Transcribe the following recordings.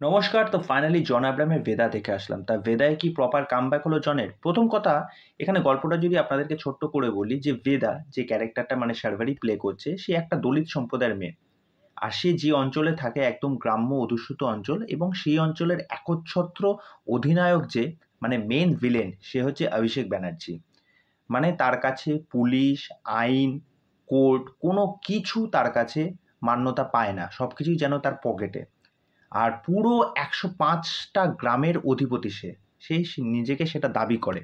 নমস্কার। তো ফাইনালি জন আব্রাহামের ভেদা দেখে আসলাম। তা ভেদায় কি প্রপার কামব্যাক হলো জনের? প্রথম কথা, এখানে গল্পটা যদি আপনাদেরকে ছোট্ট করে বলি, যে ভেদা যে ক্যারেক্টারটা মানে শার্ভারি প্লে করছে, সে একটা দলিত সম্প্রদায়ের মেয়ে। আর সে যে অঞ্চলে থাকে একদম গ্রাম্য অধ্যুষিত অঞ্চল, এবং সেই অঞ্চলের একচ্ছত্র অধিনায়ক যে মানে মেন ভিলেন, সে হচ্ছে অভিষেক ব্যানার্জি। মানে তার কাছে পুলিশ, আইন, কোর্ট কোনো কিছু তার কাছে মান্যতা পায় না। সবকিছুই যেন তার পকেটে। আর পুরো ১০৫টা গ্রামের অধিপতি সে। সে নিজেকে সেটা দাবি করে।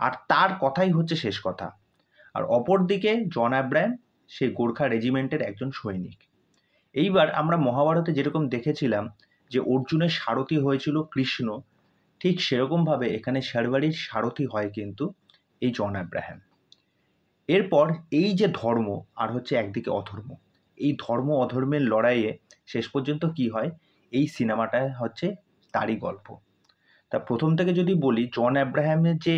আর তার কথাই হচ্ছে শেষ কথা। আর অপরদিকে জন আব্রাহাম, সে গোর্খা রেজিমেন্টের একজন সৈনিক। এইবার আমরা মহাভারতে যেরকম দেখেছিলাম যে অর্জুনের সারথি হয়েছিল কৃষ্ণ, ঠিক সেরকমভাবে এখানে শার্ভারির সারথি হয় কিন্তু এই জন আব্রাহাম। এরপর এই যে ধর্ম আর হচ্ছে একদিকে অধর্ম, এই ধর্ম অধর্মের লড়াইয়ে শেষ পর্যন্ত কি হয়, এই সিনেমাটা হচ্ছে তারই গল্প। তা প্রথম থেকে যদি বলি, জন আব্রাহামের যে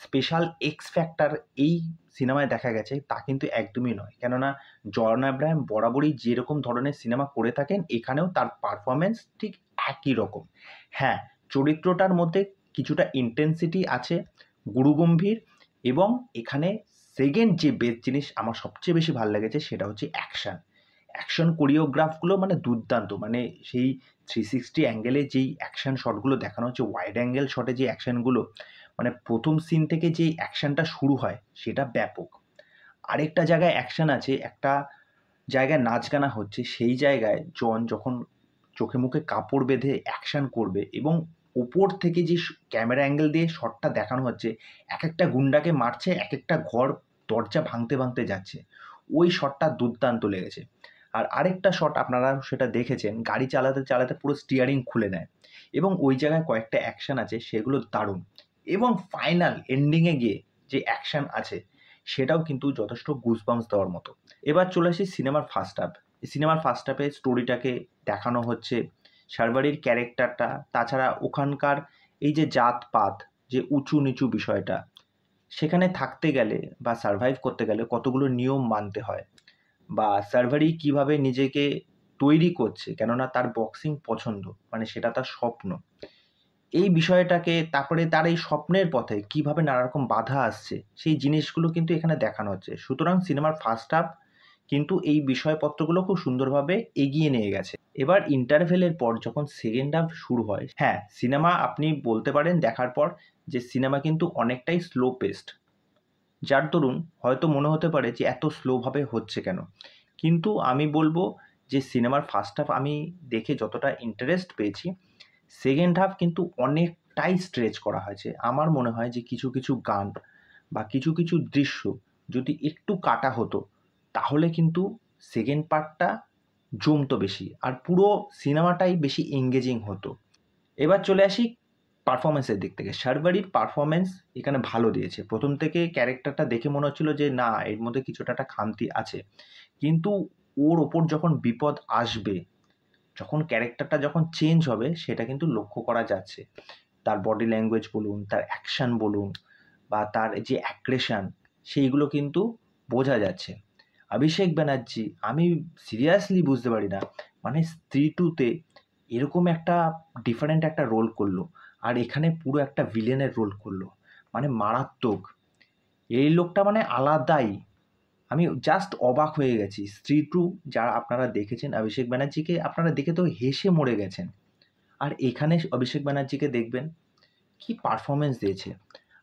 স্পেশাল এক্স ফ্যাক্টর এই সিনেমায় দেখা গেছে তা কিন্তু একদমই নয়। কেননা জন আব্রাহাম বরাবরই যেরকম ধরনের সিনেমা করে থাকেন, এখানেও তার পারফরমেন্স ঠিক একই রকম। হ্যাঁ, চরিত্রটার মধ্যে কিছুটা ইন্টেন্সিটি আছে, গুরুগম্ভীর, এবং এখানে সেকেন্ড যে বেস্ট জিনিস আমার সবচেয়ে বেশি ভালো লেগেছে সেটা হচ্ছে অ্যাকশন কোরিওগ্রাফগুলো মানে দুর্দান্ত। মানে সেই 360 অ্যাঙ্গেলে যেই অ্যাকশন শটগুলো দেখানো হচ্ছে, ওয়াইড অ্যাঙ্গেল শটে যে অ্যাকশনগুলো, মানে প্রথম সিন থেকে যেই অ্যাকশনটা শুরু হয় সেটা ব্যাপক। আরেকটা জায়গায় অ্যাকশন আছে, একটা জায়গায় নাচ গানা হচ্ছে, সেই জায়গায় জন যখন চোখে মুখে কাপড় বেঁধে অ্যাকশন করবে, এবং ওপর থেকে যে ক্যামেরা অ্যাঙ্গেল দিয়ে শটটা দেখানো হচ্ছে, এক একটা গুন্ডাকে মারছে, এক একটা ঘর দরজা ভাঙতে ভাঙতে যাচ্ছে, ওই শটটা দুর্দান্ত লেগেছে। আর আরেকটা শট আপনারা সেটা দেখেছেন, গাড়ি চালাতে চালাতে পুরো স্টিয়ারিং খুলে নেয়, এবং ওই জায়গায় কয়েকটা অ্যাকশন আছে সেগুলো দারুণ। এবং ফাইনাল এন্ডিংয়ে গিয়ে যে অ্যাকশন আছে সেটাও কিন্তু যথেষ্ট গুজবাম্পস দেওয়ার মতো। এবার চলে আসি সিনেমার ফার্স্ট হাফ। এই সিনেমার ফার্স্ট হাফে স্টোরিটাকে দেখানো হচ্ছে, শার্ভারির ক্যারেক্টারটা, তাছাড়া ওখানকার এই যে জাতপাত, যে উঁচু নিচু বিষয়টা, সেখানে থাকতে গেলে বা সার্ভাইভ করতে গেলে কতগুলো নিয়ম মানতে হয়, বা শার্ভারি কিভাবে নিজেকে তৈরি করছে, কেননা তার বক্সিং পছন্দ, মানে সেটা তার স্বপ্ন। এই বিষয়টাকে, তারপরে তার এই স্বপ্নের পথে কিভাবে নানা রকম বাধা আসছে, সেই জিনিসগুলো কিন্তু এখানে দেখানো হচ্ছে। সুতরাং সিনেমার ফার্স্ট হাফ কিন্তু এই বিষয়পত্রগুলো খুব সুন্দরভাবে এগিয়ে নিয়ে গেছে। এবার ইন্টারভেলের পর যখন সেকেন্ড হাফ শুরু হয়, হ্যাঁ, সিনেমা আপনি বলতে পারেন দেখার পর যে সিনেমা কিন্তু অনেকটাই স্লো পেস্ট, যার দরুন হয়তো মনে হতে পারে যে এত স্লোভাবে হচ্ছে কেন। কিন্তু আমি বলবো যে সিনেমার ফার্স্ট হাফ আমি দেখে যতটা ইন্টারেস্ট পেয়েছি, সেকেন্ড হাফ কিন্তু অনেকটাই স্ট্রেচ করা হয়েছে। আমার মনে হয় যে কিছু কিছু গান বা কিছু কিছু দৃশ্য যদি একটু কাটা হতো, তাহলে কিন্তু সেকেন্ড পার্টটা জমতো বেশি, আর পুরো সিনেমাটাই বেশি এঙ্গেজিং হতো। এবার চলে আসি পারফরমেন্সের দিক থেকে। শার্ভারির পারফরমেন্স এখানে ভালো দিয়েছে। প্রথম থেকে ক্যারেক্টারটা দেখে মনে হচ্ছিল যে না, এর মধ্যে কিছুটা একটা খামতি আছে, কিন্তু ওর ওপর যখন বিপদ আসবে, যখন ক্যারেক্টারটা যখন চেঞ্জ হবে, সেটা কিন্তু লক্ষ্য করা যাচ্ছে। তার বডি ল্যাঙ্গুয়েজ বলুন, তার অ্যাকশন বলুন, বা তার যে অ্যাগ্রেশন, সেইগুলো কিন্তু বোঝা যাচ্ছে। অভিষেক ব্যানার্জি, আমি সিরিয়াসলি বুঝতে পারি না, মানে স্ত্রী টুতে এরকম একটা ডিফারেন্ট একটা রোল করলো, আর এখানে পুরো একটা ভিলেনের রোল করলো, মানে মারাত্মক। এই লোকটা মানে আলাদাই। আমি জাস্ট অবাক হয়ে গেছি। স্ত্রী টু যারা আপনারা দেখেছেন, অভিষেক ব্যানার্জিকে আপনারা দেখে তো হেসে মরে গেছেন। আর এখানে অভিষেক ব্যানার্জিকে দেখবেন কি পারফরমেন্স দিয়েছে।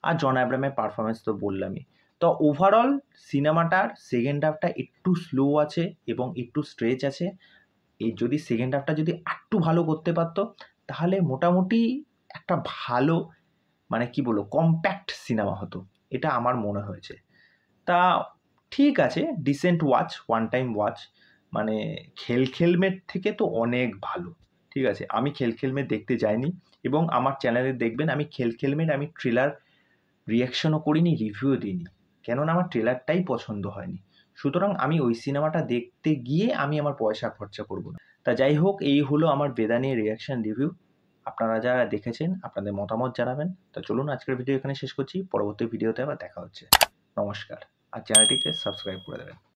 আর জন আব্রাহামের পারফরমেন্স তো বললামই। তো ওভারঅল সিনেমাটার সেকেন্ড হাফটা একটু স্লো আছে এবং একটু স্ট্রেচ আছে। এই যদি সেকেন্ড হাফটা যদি আরেকটু ভালো করতে পারতো, তাহলে মোটামুটি একটা ভালো, মানে কি বলবো, কম্প্যাক্ট সিনেমা হতো, এটা আমার মনে হয়েছে। তা ঠিক আছে, decent watch, one time watch. মানে খেলমের থেকে তো অনেক ভালো। ঠিক আছে, আমি খেলমের দেখতে যাইনি, এবং আমার চ্যানেলে দেখবেন আমি খেলমের আমি ট্রেলার রিয়াকশনও করিনি, রিভিউও দিইনি, কেননা আমার ট্রেলারটাই পছন্দ হয়নি। সুতরাং আমি ওই সিনেমাটা দেখতে গিয়ে আমি আমার পয়সা খরচা করব না। তা যাই হোক, এই হলো আমার বেদা নিয়ে রিয়াকশন রিভিউ। আপনারা যারা দেখেছেন আপনাদের মতামত জানাবেন। তা চলুন, আজকের ভিডিও এখানে শেষ করছি। পরবর্তী ভিডিওতে আবার দেখা হচ্ছে। নমস্কার। আর চ্যানেলটিকে সাবস্ক্রাইব করে দেবেন।